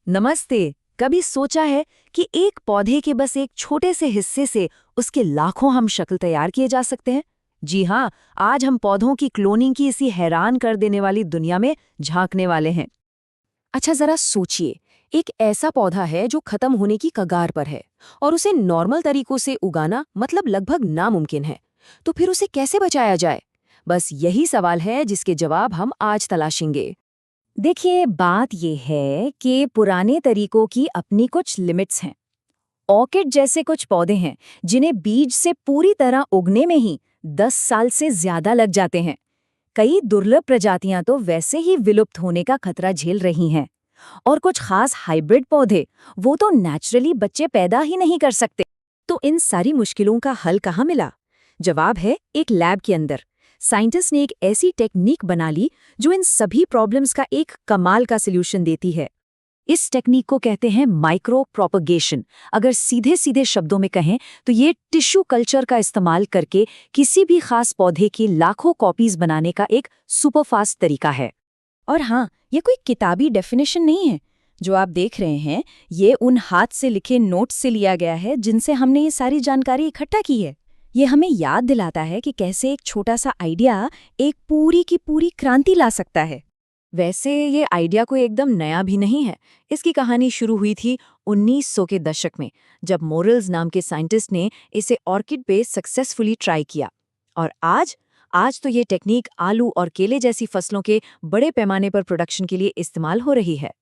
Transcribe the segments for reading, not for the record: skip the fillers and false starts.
नमस्ते। कभी सोचा है कि एक पौधे के बस एक छोटे से हिस्से से उसके लाखों हम शक्ल तैयार किए जा सकते हैं? जी हाँ, आज हम पौधों की क्लोनिंग की इसी हैरान कर देने वाली दुनिया में झांकने वाले हैं। अच्छा जरा सोचिए। एक ऐसा पौधा है जो खत्म होने की कगार पर है और उसे नॉर्मल तरीकों से उगाना मतलब लगभग नामुमकिन है। तो फिर उसे कैसे बचाया जाए? बस यही सवाल है जिसके जवाब हम आज तलाशेंगे। देखिए, बात यह है कि पुराने तरीकों की अपनी कुछ लिमिट्स हैं। ऑर्किड जैसे कुछ पौधे हैं जिन्हें बीज से पूरी तरह उगने में ही 10 साल से ज्यादा लग जाते हैं। कई दुर्लभ प्रजातियां तो वैसे ही विलुप्त होने का खतरा झेल रही हैं। और कुछ खास हाइब्रिड पौधे, वो तो नेचुरली बच्चे पैदा ही नहीं कर सकते। तो इन सारी मुश्किलों का हल कहाँ मिला? जवाब है एक लैब के अंदर। साइंटिस्ट ने एक ऐसी टेक्निक बना ली जो इन सभी प्रॉब्लम्स का एक कमाल का सलूशन देती है। इस टेक्निक को कहते हैं माइक्रो प्रोपगेशन। अगर सीधे सीधे शब्दों में कहें तो ये टिश्यू कल्चर का इस्तेमाल करके किसी भी खास पौधे की लाखों कॉपीज बनाने का एक सुपरफास्ट तरीका है। और हाँ, ये कोई किताबी डेफिनेशन नहीं है। जो आप देख रहे हैं, ये उन हाथ से लिखे नोट्स से लिया गया है जिनसे हमने ये सारी जानकारी इकट्ठा की है। ये हमें याद दिलाता है कि कैसे एक छोटा सा आइडिया एक पूरी की पूरी क्रांति ला सकता है। वैसे ये आइडिया कोई एकदम नया भी नहीं है। इसकी कहानी शुरू हुई थी 1900 के दशक में, जब मोरेल्स नाम के साइंटिस्ट ने इसे ऑर्किड पे सक्सेसफुली ट्राई किया। और आज तो ये टेक्निक आलू और केले जैसी फसलों के बड़े पैमाने पर प्रोडक्शन के लिए इस्तेमाल हो रही है।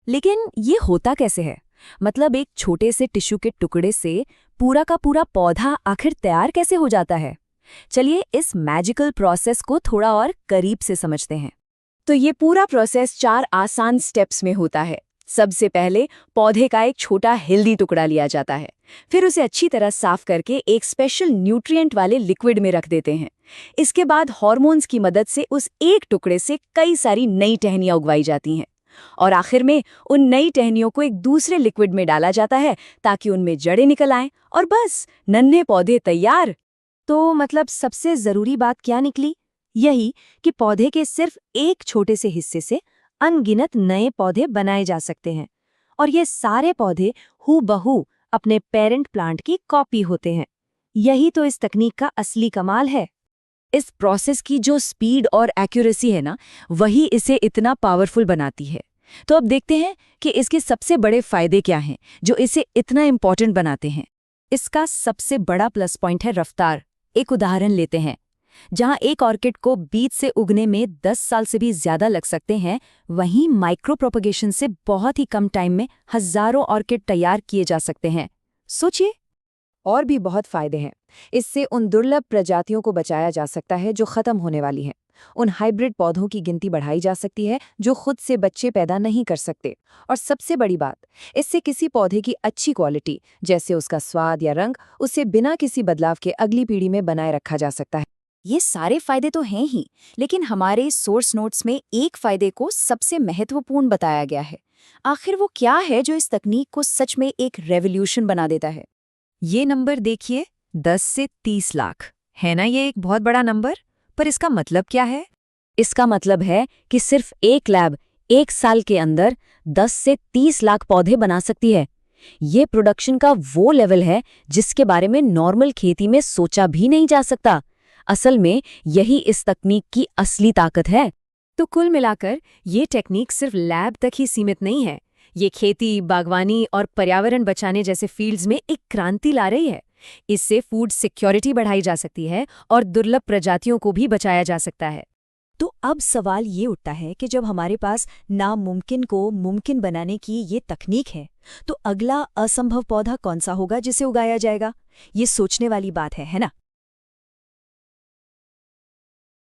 लेकिन ये होता कैसे है? मतलब एक छोटे से टिश्यू के टुकड़े से पूरा का पूरा पौधा आखिर तैयार कैसे हो जाता है? चलिए इस मैजिकल प्रोसेस को थोड़ा और करीब से समझते हैं। तो ये पूरा प्रोसेस 4 आसान स्टेप्स में होता है। सबसे पहले पौधे का एक छोटा हेल्दी टुकड़ा लिया जाता है। फिर उसे अच्छी तरह साफ करके एक स्पेशल न्यूट्रिएंट वाले लिक्विड में रख देते हैं। इसके बाद हार्मोन्स की मदद से उस एक टुकड़े से कई सारी नई टहनियां उगवाई जाती हैं। और आखिर में उन नई टहनियों को एक दूसरे लिक्विड में डाला जाता है ताकि उनमें जड़ें निकल आएं और बस नन्हे पौधे तैयार। तो मतलब सबसे जरूरी बात क्या निकली? यही कि पौधे के सिर्फ एक छोटे से हिस्से से अनगिनत नए पौधे बनाए जा सकते हैं। और ये सारे पौधे हूबहू अपने पेरेंट प्लांट की कॉपी होते हैं। यही तो इस तकनीक का असली कमाल है। इस प्रोसेस की जो स्पीड और एक्यूरेसी है ना, वही इसे इतना पावरफुल बनाती है। तो अब देखते हैं कि इसके सबसे बड़े फायदे क्या हैं जो इसे इतना इम्पोर्टेंट बनाते हैं। इसका सबसे बड़ा प्लस पॉइंट है रफ्तार। एक उदाहरण लेते हैं। जहां एक ऑर्किड को बीज से उगने में 10 साल से भी ज्यादा लग सकते हैं, वहीं माइक्रो प्रोपगेशन से बहुत ही कम टाइम में हजारों ऑर्किड तैयार किए जा सकते हैं। सोचिए। और भी बहुत फायदे हैं। इससे उन दुर्लभ प्रजातियों को बचाया जा सकता है जो खत्म होने वाली हैं। उन हाइब्रिड पौधों की गिनती बढ़ाई जा सकती है जो खुद से बच्चे पैदा नहीं कर सकते। और सबसे बड़ी बात, इससे किसी पौधे की अच्छी क्वालिटी, जैसे उसका स्वाद या रंग, उसे बिना किसी बदलाव के अगली पीढ़ी में बनाए रखा जा सकता है। ये सारे फायदे तो हैं ही, लेकिन हमारे सोर्स नोट्स में एक फायदे को सबसे महत्वपूर्ण बताया गया है। आखिर वो क्या है जो इस तकनीक को सच में एक रेवोल्यूशन बना देता है? ये नंबर देखिए, 10 से 30 लाख। है ना ये एक बहुत बड़ा नंबर? पर इसका मतलब क्या है? इसका मतलब है कि सिर्फ एक लैब 1 साल के अंदर 10 से 30 लाख पौधे बना सकती है। ये प्रोडक्शन का वो लेवल है जिसके बारे में नॉर्मल खेती में सोचा भी नहीं जा सकता। असल में यही इस तकनीक की असली ताकत है। तो कुल मिलाकर ये टेक्निक सिर्फ लैब तक ही सीमित नहीं है। ये खेती, बागवानी और पर्यावरण बचाने जैसे फील्ड्स में एक क्रांति ला रही है। इससे फूड सिक्योरिटी बढ़ाई जा सकती है और दुर्लभ प्रजातियों को भी बचाया जा सकता है। तो अब सवाल ये उठता है कि जब हमारे पास नामुमकिन को मुमकिन बनाने की ये तकनीक है, तो अगला असंभव पौधा कौन सा होगा जिसे उगाया जाएगा? ये सोचने वाली बात है ना?